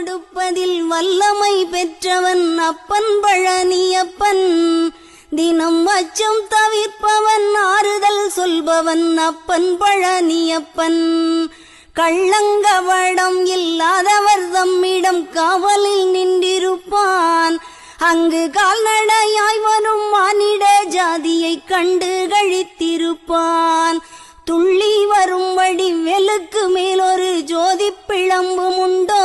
கொடுப்பதில் வல்லமை பெற்றவன் அப்பன் பழனியப்பன். தினம் அச்சம் தவிர்ப்பவன் ஆறுதல் சொல்பவன் அப்பன் பழனியப்பன். கள்ளங்கவடம் இல்லாதவர் தம்மிடம் காவலில் நின்றிருப்பான். அங்கு கால்நடையாய் வரும் மானிட ஜாதியை கண்டு கழித்திருப்பான். துள்ளி வரும் வடிவேலுக்கு மேலொரு ஜோதி பிழம்பும் உண்டோ?